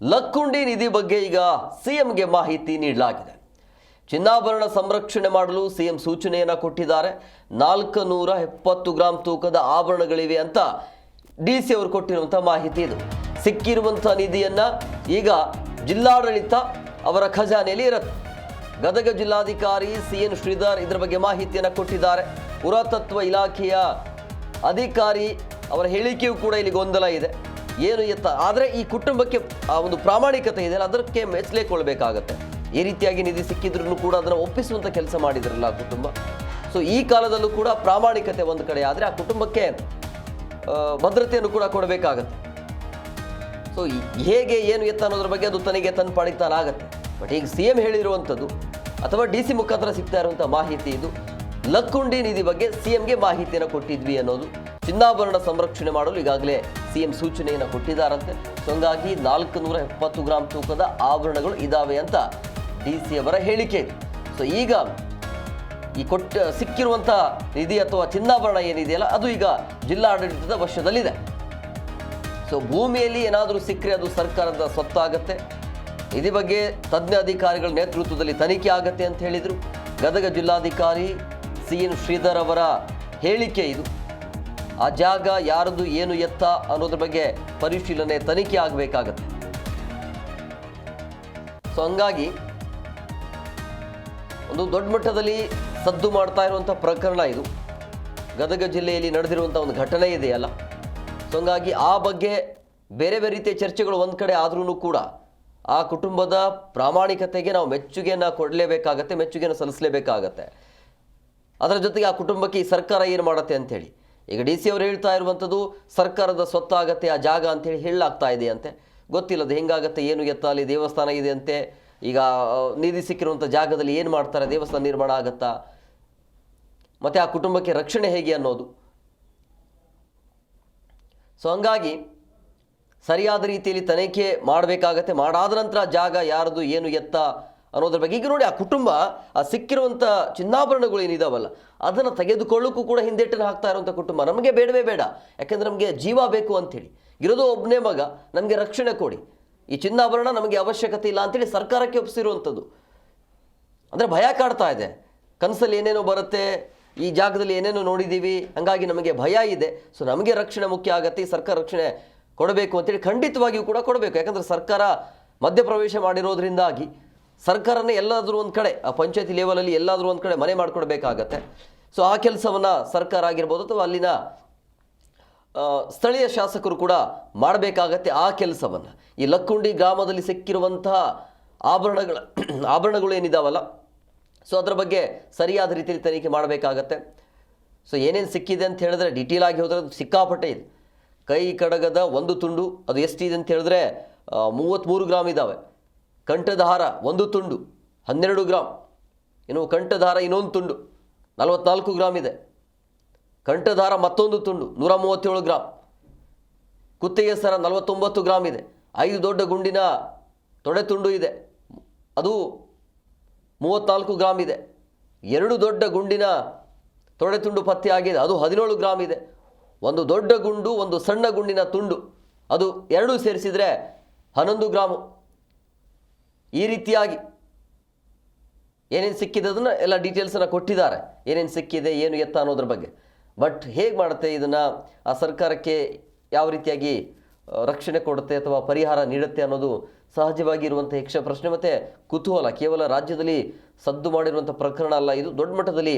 ಲಕ್ಕುಂಡಿ ನಿಧಿ ಬಗ್ಗೆ ಈಗ ಸಿಎಂಗೆ ಮಾಹಿತಿ ನೀಡಲಾಗಿದೆ. ಚಿನ್ನಾಭರಣ ಸಂರಕ್ಷಣೆ ಮಾಡಲು ಸಿಎಂ ಸೂಚನೆಯನ್ನು ಕೊಟ್ಟಿದ್ದಾರೆ. 470 ಗ್ರಾಂ ತೂಕದ ಆಭರಣಗಳಿವೆ ಅಂತ ಡಿಸಿ ಅವರು ಕೊಟ್ಟಿರುವಂಥ ಮಾಹಿತಿ ಇದು. ಸಿಕ್ಕಿರುವಂಥ ನಿಧಿಯನ್ನು ಈಗ ಜಿಲ್ಲಾಡಳಿತ ಅವರ ಖಜಾನೆಯಲ್ಲಿ ಇರುತ್ತೆ. ಗದಗ ಜಿಲ್ಲಾಧಿಕಾರಿ ಸಿಎನ್ ಶ್ರೀಧರ್ ಇದರ ಬಗ್ಗೆ ಮಾಹಿತಿಯನ್ನು ಕೊಟ್ಟಿದ್ದಾರೆ. ಪುರಾತತ್ವ ಇಲಾಖೆಯ ಅಧಿಕಾರಿ ಅವರ ಹೇಳಿಕೆಯೂ ಕೂಡ ಇಲ್ಲಿ ಗೊಂದಲ ಇದೆ, ಏನು ಎತ್ತ. ಆದರೆ ಈ ಕುಟುಂಬಕ್ಕೆ ಆ ಒಂದು ಪ್ರಾಮಾಣಿಕತೆ ಇದೆಯಲ್ಲ, ಅದಕ್ಕೆ ಮೆಚ್ಚಲೇಕೊಳ್ಬೇಕಾಗತ್ತೆ. ಈ ರೀತಿಯಾಗಿ ನಿಧಿ ಸಿಕ್ಕಿದ್ರೂ ಕೂಡ ಅದನ್ನು ಒಪ್ಪಿಸುವಂಥ ಕೆಲಸ ಮಾಡಿದ್ರಲ್ಲ ಆ ಕುಟುಂಬ. ಸೊ ಈ ಕಾಲದಲ್ಲೂ ಕೂಡ ಪ್ರಾಮಾಣಿಕತೆ ಒಂದು ಕಡೆ ಆದರೆ ಆ ಕುಟುಂಬಕ್ಕೆ ಭದ್ರತೆಯನ್ನು ಕೂಡ ಕೊಡಬೇಕಾಗತ್ತೆ. ಸೊ ಹೇಗೆ ಏನು ಎತ್ತ ಅನ್ನೋದ್ರ ಬಗ್ಗೆ ಅದು ತನಗೆ ತನ್ನ ಪಾಡಿಗೆ ತಾನಾಗತ್ತೆ. ಬಟ್ ಈಗ ಸಿಎಂ ಹೇಳಿರುವಂಥದ್ದು ಅಥವಾ ಡಿಸಿ ಮುಖಾಂತರ ಸಿಗ್ತಾ ಇರುವಂಥ ಮಾಹಿತಿ ಇದು. ಲಕ್ಕುಂಡಿ ನಿಧಿ ಬಗ್ಗೆ ಸಿಎಂಗೆ ಮಾಹಿತಿಯನ್ನು ಕೊಟ್ಟಿದ್ವಿ ಅನ್ನೋದು. ಚಿನ್ನಾಭರಣ ಸಂರಕ್ಷಣೆ ಮಾಡಲು ಈಗಾಗಲೇ ಸಿಎಂ ಸೂಚನೆಯನ್ನು ಕೊಟ್ಟಿದ್ದಾರಂತೆ. ಸೊ ಹಂಗಾಗಿ 470 ಗ್ರಾಂ ತೂಕದ ಆಭರಣಗಳು ಇದಾವೆ ಅಂತ ಡಿಸಿ ಅವರ ಹೇಳಿಕೆ ಇದೆ. ಸೊ ಈಗ ಈ ಸಿಕ್ಕಿರುವಂಥ ನಿಧಿ ಅಥವಾ ಚಿನ್ನಾಭರಣ ಏನಿದೆಯಲ್ಲ ಅದು ಈಗ ಜಿಲ್ಲಾಡಳಿತದ ವಶದಲ್ಲಿದೆ. ಸೊ ಭೂಮಿಯಲ್ಲಿ ಏನಾದರೂ ಸಿಕ್ಕರೆ ಅದು ಸರ್ಕಾರದ ಸ್ವತ್ತಾಗತ್ತೆ. ಇದ್ರ ಬಗ್ಗೆ ತಜ್ಞ ಅಧಿಕಾರಿಗಳ ನೇತೃತ್ವದಲ್ಲಿ ತನಿಖೆ ಆಗತ್ತೆ ಅಂತ ಹೇಳಿದರು. ಗದಗ ಜಿಲ್ಲಾಧಿಕಾರಿ ಸಿಎನ್ ಶ್ರೀಧರ್ ಅವರ ಹೇಳಿಕೆ ಇದು. ಆ ಜಾಗ ಯಾರದು ಏನು ಎತ್ತ ಅನ್ನೋದ್ರ ಬಗ್ಗೆ ಪರಿಶೀಲನೆ ತನಿಖೆ ಆಗಬೇಕಾಗತ್ತೆ. ಸೊ ಹಂಗಾಗಿ ಒಂದು ದೊಡ್ಡ ಮಟ್ಟದಲ್ಲಿ ಸದ್ದು ಮಾಡ್ತಾ ಇರುವಂಥ ಪ್ರಕರಣ ಇದು. ಗದಗ ಜಿಲ್ಲೆಯಲ್ಲಿ ನಡೆದಿರುವಂಥ ಒಂದು ಘಟನೆ ಇದೆಯಲ್ಲ. ಸೊ ಹಂಗಾಗಿ ಆ ಬಗ್ಗೆ ಬೇರೆ ಬೇರೆ ರೀತಿಯ ಚರ್ಚೆಗಳು ಒಂದು ಕಡೆ ಆದ್ರೂ ಕೂಡ ಆ ಕುಟುಂಬದ ಪ್ರಾಮಾಣಿಕತೆಗೆ ನಾವು ಮೆಚ್ಚುಗೆಯನ್ನು ಕೊಡಲೇಬೇಕಾಗತ್ತೆ, ಮೆಚ್ಚುಗೆಯನ್ನು ಸಲ್ಲಿಸಲೇಬೇಕಾಗತ್ತೆ. ಅದರ ಜೊತೆಗೆ ಆ ಕುಟುಂಬಕ್ಕೆ ಈ ಸರ್ಕಾರ ಏನು ಮಾಡುತ್ತೆ ಅಂಥೇಳಿ ಈಗ ಡಿ ಸಿ ಅವರು ಹೇಳ್ತಾ ಇರುವಂಥದ್ದು ಸರ್ಕಾರದ ಸ್ವತ್ತಾಗತ್ತೆ ಆ ಜಾಗ ಅಂಥೇಳಿ ಹೇಳಲಾಗ್ತಾ ಇದೆ ಅಂತೆ. ಗೊತ್ತಿಲ್ಲದು ಹೆಂಗಾಗತ್ತೆ, ಏನು ಎತ್ತ. ಅಲ್ಲಿ ದೇವಸ್ಥಾನ ಇದೆ ಅಂತೆ. ಈಗ ನಿಧಿ ಸಿಕ್ಕಿರುವಂಥ ಜಾಗದಲ್ಲಿ ಏನು ಮಾಡ್ತಾರೆ, ದೇವಸ್ಥಾನ ನಿರ್ಮಾಣ ಆಗತ್ತಾ, ಮತ್ತು ಆ ಕುಟುಂಬಕ್ಕೆ ರಕ್ಷಣೆ ಹೇಗೆ ಅನ್ನೋದು. ಸೊ ಹಂಗಾಗಿ ಸರಿಯಾದ ರೀತಿಯಲ್ಲಿ ತನಿಖೆ ಮಾಡಬೇಕಾಗತ್ತೆ. ಮಾಡಾದ ನಂತರ ಜಾಗ ಯಾರದು ಏನು ಎತ್ತ ಅನ್ನೋದ್ರ ಬಗ್ಗೆ ಈಗ ನೋಡಿ ಆ ಕುಟುಂಬ ಆ ಸಿಕ್ಕಿರುವಂಥ ಚಿನ್ನಾಭರಣಗಳು ಏನಿದಾವಲ್ಲ ಅದನ್ನು ತೆಗೆದುಕೊಳ್ಳೋಕ್ಕೂ ಕೂಡ ಹಿಂದೇಟನ್ನು ಹಾಕ್ತಾ ಇರುವಂಥ ಕುಟುಂಬ. ನಮಗೆ ಬೇಡವೇ ಬೇಡ, ಯಾಕೆಂದರೆ ನಮಗೆ ಜೀವ ಬೇಕು ಅಂಥೇಳಿ. ಇರೋದು ಒಬ್ಬನೇ ಮಗ, ನಮಗೆ ರಕ್ಷಣೆ ಕೊಡಿ, ಈ ಚಿನ್ನಾಭರಣ ನಮಗೆ ಅವಶ್ಯಕತೆ ಇಲ್ಲ ಅಂಥೇಳಿ ಸರ್ಕಾರಕ್ಕೆ ಒಪ್ಪಿಸಿರುವಂಥದ್ದು. ಅಂದರೆ ಭಯ ಕಾಡ್ತಾ ಇದೆ, ಕನಸಲ್ಲಿ ಏನೇನೋ ಬರುತ್ತೆ, ಈ ಜಾಗದಲ್ಲಿ ಏನೇನೋ ನೋಡಿದ್ದೀವಿ, ಹಾಗಾಗಿ ನಮಗೆ ಭಯ ಇದೆ. ಸೊ ನಮಗೆ ರಕ್ಷಣೆ ಮುಖ್ಯ ಆಗುತ್ತೆ, ಈ ಸರ್ಕಾರ ರಕ್ಷಣೆ ಕೊಡಬೇಕು ಅಂತೇಳಿ ಖಂಡಿತವಾಗಿಯೂ ಕೂಡ ಕೊಡಬೇಕು. ಯಾಕಂದರೆ ಸರ್ಕಾರ ಮಧ್ಯಪ್ರವೇಶ ಮಾಡಿರೋದ್ರಿಂದಾಗಿ ಸರ್ಕಾರನೇ ಎಲ್ಲಾದರೂ ಒಂದು ಕಡೆ ಆ ಪಂಚಾಯತಿ ಲೆವೆಲಲ್ಲಿ ಎಲ್ಲಾದರೂ ಒಂದು ಕಡೆ ಮನೆ ಮಾಡಿಕೊಡ್ಬೇಕಾಗತ್ತೆ. ಸೊ ಆ ಕೆಲಸವನ್ನು ಸರ್ಕಾರ ಆಗಿರ್ಬೋದು ಅಥವಾ ಅಲ್ಲಿನ ಸ್ಥಳೀಯ ಶಾಸಕರು ಕೂಡ ಮಾಡಬೇಕಾಗತ್ತೆ ಆ ಕೆಲಸವನ್ನು. ಈ ಲಕ್ಕುಂಡಿ ಗ್ರಾಮದಲ್ಲಿ ಸಿಕ್ಕಿರುವಂತಹ ಆಭರಣಗಳು ಏನಿದಾವಲ್ಲ ಸೊ ಅದರ ಬಗ್ಗೆ ಸರಿಯಾದ ರೀತಿಯಲ್ಲಿ ತನಿಖೆ ಮಾಡಬೇಕಾಗತ್ತೆ. ಸೊ ಏನೇನು ಸಿಕ್ಕಿದೆ ಅಂತ ಹೇಳಿದ್ರೆ ಡೀಟೇಲ್ ಆಗಿ ಹೋದರೆ ಅದು ಸಿಕ್ಕಾಪಟ್ಟೆ ಇದೆ. ಕೈ ಕಡಗದ ಒಂದು ತುಂಡು ಅದು ಎಷ್ಟಿದೆ ಅಂತ ಹೇಳಿದ್ರೆ 33 ಗ್ರಾಮ್ ಇದ್ದಾವೆ. ಕಂಠದಾರ ಒಂದು ತುಂಡು 12 ಗ್ರಾಮ್, ಇನ್ನು ಕಂಠದಾರ ಇನ್ನೊಂದು ತುಂಡು 44 ಗ್ರಾಮ್ ಇದೆ. ಕಂಠದಾರ ಮತ್ತೊಂದು ತುಂಡು 137 ಗ್ರಾಮ್. ಕುತ್ತಿಗೆ ಸರ 49 ಗ್ರಾಮ್ ಇದೆ. 5 ದೊಡ್ಡ ಗುಂಡಿನ ತೊಡೆ ತುಂಡು ಇದೆ, ಅದು 34 ಗ್ರಾಮ್ ಇದೆ. 2 ದೊಡ್ಡ ಗುಂಡಿನ ತೊಡೆ ತುಂಡು ಪತ್ತೆ ಆಗಿದೆ, ಅದು 17 ಗ್ರಾಮ್ ಇದೆ. ಒಂದು ದೊಡ್ಡ ಗುಂಡು ಒಂದು ಸಣ್ಣ ಗುಂಡಿನ ತುಂಡು ಅದು ಎರಡೂ ಸೇರಿಸಿದರೆ 11 ಗ್ರಾಮು. ಈ ರೀತಿಯಾಗಿ ಏನೇನು ಸಿಕ್ಕಿದೆ ಅದನ್ನು ಎಲ್ಲ ಡೀಟೇಲ್ಸನ್ನು ಕೊಟ್ಟಿದ್ದಾರೆ, ಏನೇನು ಸಿಕ್ಕಿದೆ ಏನು ಎತ್ತ ಅನ್ನೋದ್ರ ಬಗ್ಗೆ. ಬಟ್ ಹೇಗೆ ಮಾಡುತ್ತೆ ಇದನ್ನು ಆ ಸರ್ಕಾರಕ್ಕೆ ಯಾವ ರೀತಿಯಾಗಿ ರಕ್ಷಣೆ ಕೊಡುತ್ತೆ ಅಥವಾ ಪರಿಹಾರ ನೀಡುತ್ತೆ ಅನ್ನೋದು ಸಹಜವಾಗಿ ಇರುವಂಥ ಯಕ್ಷ ಪ್ರಶ್ನೆ ಮತ್ತು ಕುತೂಹಲ. ಕೇವಲ ರಾಜ್ಯದಲ್ಲಿ ಸದ್ದು ಮಾಡಿರುವಂಥ ಪ್ರಕರಣ ಅಲ್ಲ ಇದು, ದೊಡ್ಡ ಮಟ್ಟದಲ್ಲಿ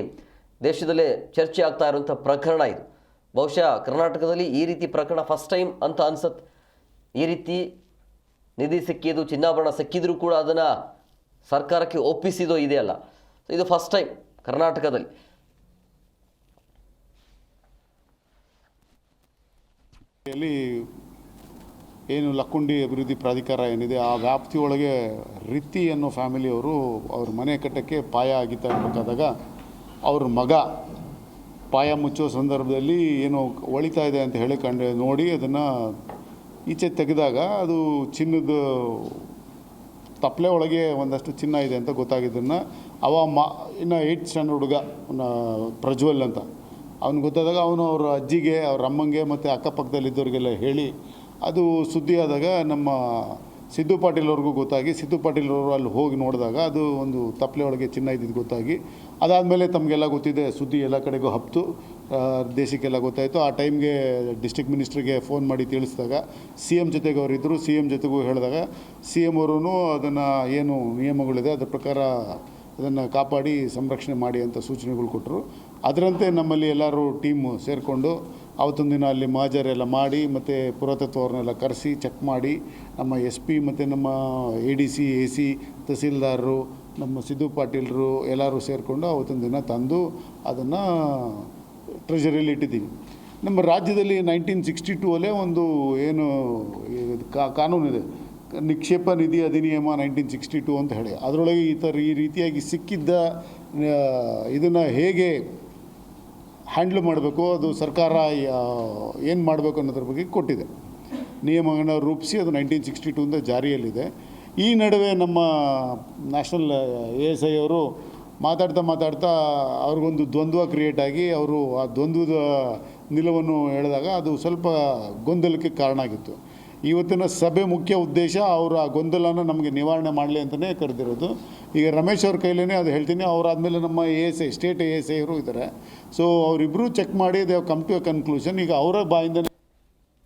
ದೇಶದಲ್ಲೇ ಚರ್ಚೆ ಆಗ್ತಾ ಇರುವಂಥ ಪ್ರಕರಣ ಇದು. ಬಹುಶಃ ಕರ್ನಾಟಕದಲ್ಲಿ ಈ ರೀತಿ ಪ್ರಕರಣ ಫಸ್ಟ್ ಟೈಮ್ ಅಂತ ಅನ್ಸುತ್ತೆ. ಈ ರೀತಿ ನಿಧಿ ಸಿಕ್ಕಿದ್ದು ಚಿನ್ನಾಭರಣ ಸಿಕ್ಕಿದ್ರೂ ಕೂಡ ಅದನ್ನು ಸರ್ಕಾರಕ್ಕೆ ಒಪ್ಪಿಸಿದೋ ಇದೆಯಲ್ಲ, ಇದು ಫಸ್ಟ್ ಟೈಮ್ ಕರ್ನಾಟಕದಲ್ಲಿ. ಏನು ಲಕ್ಕುಂಡಿ ಅಭಿವೃದ್ಧಿ ಪ್ರಾಧಿಕಾರ ಏನಿದೆ ಆ ವ್ಯಾಪ್ತಿಯೊಳಗೆ ರಿತ್ತಿ ಅನ್ನೋ ಫ್ಯಾಮಿಲಿಯವರು ಅವ್ರ ಮನೆ ಕಟ್ಟಕ್ಕೆ ಪಾಯ ಆಗಿತ್ತಾ ಇರಬೇಕಾದಾಗ ಅವ್ರ ಮಗ ಪಾಯ ಮುಚ್ಚೋ ಸಂದರ್ಭದಲ್ಲಿ ಏನೋ ಒಳಿತಾ ಇದೆ ಅಂತ ಹೇಳಿ ನೋಡಿ ಅದನ್ನು ಈಚೆ ತೆಗೆದಾಗ ಅದು ಚಿನ್ನದ ತಪ್ಪಲೆ ಒಳಗೆ ಒಂದಷ್ಟು ಚಿನ್ನ ಇದೆ ಅಂತ ಗೊತ್ತಾಗಿದ್ದನ್ನು ಇನ್ನು 8th ಸ್ಟ್ಯಾಂಡರ್ಡ್ ಹುಡುಗ ಪ್ರಜ್ವಲ್ ಅಂತ ಅವ್ನು ಗೊತ್ತಾದಾಗ ಅವನು ಅವ್ರ ಅಜ್ಜಿಗೆ ಅವ್ರ ಅಮ್ಮಂಗೆ ಮತ್ತು ಅಕ್ಕಪಕ್ಕದಲ್ಲಿದ್ದವ್ರಿಗೆಲ್ಲ ಹೇಳಿ ಅದು ಸುದ್ದಿ ಆದಾಗ ನಮ್ಮ ಸಿದ್ದು ಪಾಟೀಲ್ ಅವ್ರಿಗೂ ಗೊತ್ತಾಗಿ ಸಿದ್ದು ಪಾಟೀಲ್ ಅವರು ಅಲ್ಲಿ ಹೋಗಿ ನೋಡಿದಾಗ ಅದು ಒಂದು ತಪ್ಪಲೆ ಒಳಗೆ ಚಿನ್ನ ಇದ್ದಿದ್ದು ಗೊತ್ತಾಗಿ ಅದಾದಮೇಲೆ ತಮಗೆಲ್ಲ ಗೊತ್ತಿದೆ, ಸುದ್ದಿ ಎಲ್ಲ ಕಡೆಗೂ ಹಬ್ತು, ದೇಶಕ್ಕೆಲ್ಲ ಗೊತ್ತಾಯಿತು. ಆ ಟೈಮ್ಗೆ ಡಿಸ್ಟ್ರಿಕ್ಟ್ ಮಿನಿಸ್ಟ್ರಿಗೆ ಫೋನ್ ಮಾಡಿ ತಿಳಿಸಿದಾಗ CM ಜೊತೆಗೆ ಅವರಿದ್ದರು. CM ಜೊತೆಗೂ ಹೇಳಿದಾಗ CM ಅವರು ಅದನ್ನು ಏನು ನಿಯಮಗಳಿದೆ ಅದರ ಪ್ರಕಾರ ಅದನ್ನು ಕಾಪಾಡಿ ಸಂರಕ್ಷಣೆ ಮಾಡಿ ಅಂತ ಸೂಚನೆಗಳು ಕೊಟ್ಟರು. ಅದರಂತೆ ನಮ್ಮಲ್ಲಿ ಎಲ್ಲರೂ ಟೀಮು ಸೇರಿಕೊಂಡು ಅವತ್ತೊಂದು ದಿನ ಅಲ್ಲಿ ಮಹಜರೆಲ್ಲ ಮಾಡಿ ಮತ್ತು ಪುರಾತತ್ವವ್ರನ್ನೆಲ್ಲ ಕರೆಸಿ ಚೆಕ್ ಮಾಡಿ ನಮ್ಮ SP ಮತ್ತು ನಮ್ಮ ADC AC ತಹಸೀಲ್ದಾರರು ನಮ್ಮ ಸಿದ್ದು ಪಾಟೀಲರು ಎಲ್ಲರೂ ಸೇರಿಕೊಂಡು ಅವತ್ತೊಂದು ದಿನ ತಂದು ಅದನ್ನು ಟ್ರೆಜರಿಯಲ್ಲಿ ಇಟ್ಟಿದ್ದೀವಿ. ನಮ್ಮ ರಾಜ್ಯದಲ್ಲಿ 1962 ಒಂದು ಏನು ಕಾನೂನಿದೆ, ನಿಕ್ಷೇಪ ನಿಧಿ ಅಧಿನಿಯಮ 1962 ಅಂತ ಹೇಳಿ, ಅದರೊಳಗೆ ಈ ರೀತಿಯಾಗಿ ಸಿಕ್ಕಿದ್ದ ಇದನ್ನು ಹೇಗೆ ಹ್ಯಾಂಡ್ಲ್ ಮಾಡಬೇಕು, ಅದು ಸರ್ಕಾರ ಏನು ಮಾಡಬೇಕು ಅನ್ನೋದ್ರ ಬಗ್ಗೆ ಕೊಟ್ಟಿದೆ. ನಿಯಮಗಳನ್ನು ರೂಪಿಸಿ ಅದು 1962 ಜಾರಿಯಲ್ಲಿದೆ. ಈ ನಡುವೆ ನಮ್ಮ ನ್ಯಾಷನಲ್ ASI ಅವರು ಮಾತಾಡ್ತಾ ಅವ್ರಿಗೊಂದು ದ್ವಂದ್ವ ಕ್ರಿಯೇಟ್ ಆಗಿ ಅವರು ಆ ದ್ವಂದ್ವದ ನಿಲುವನ್ನು ಹೇಳಿದಾಗ ಅದು ಸ್ವಲ್ಪ ಗೊಂದಲಕ್ಕೆ ಕಾರಣ ಆಗಿತ್ತು. ಇವತ್ತಿನ ಸಭೆ ಮುಖ್ಯ ಉದ್ದೇಶ ಅವರು ಆ ಗೊಂದಲನ ನಮಗೆ ನಿವಾರಣೆ ಮಾಡಲಿ ಅಂತಲೇ ಕರೆದಿರೋದು. ಈಗ ರಮೇಶ್ ಅವ್ರ ಕೈಲೇ ಅದು ಹೇಳ್ತೀನಿ, ಅವರಾದಮೇಲೆ ನಮ್ಮ ASI ಸ್ಟೇಟ್ ASI ಅವರು ಇದ್ದಾರೆ. ಸೊ ಅವರಿಬ್ಬರು ಚೆಕ್ ಮಾಡಿ they have come to a conclusion. ಈಗ ಅವರ ಬಾಯಿಂದನೇ